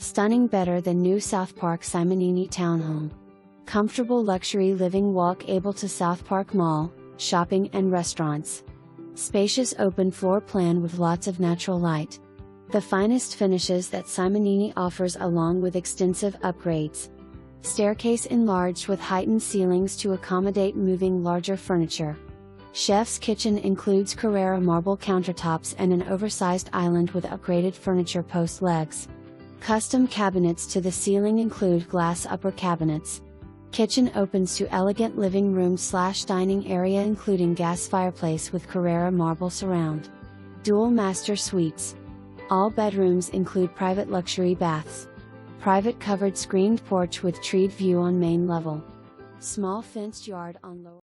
Stunning, better than new Southpark Simonini Townhome. Comfortable luxury living, walk-able to Southpark Mall, shopping and restaurants. Spacious open floor plan with lots of natural light. The finest finishes that Simonini offers, along with extensive upgrades. Staircase enlarged with heightened ceilings to accommodate moving larger furniture. Chef's kitchen includes Carrara marble countertops and an oversized island with upgraded furniture post legs. Custom cabinets to the ceiling include glass upper cabinets. Kitchen opens to elegant living room/dining area including gas fireplace with Carrara marble surround. Dual master suites. All bedrooms include private luxury baths. Private covered screened porch with treed view on main level. Small fenced yard on lower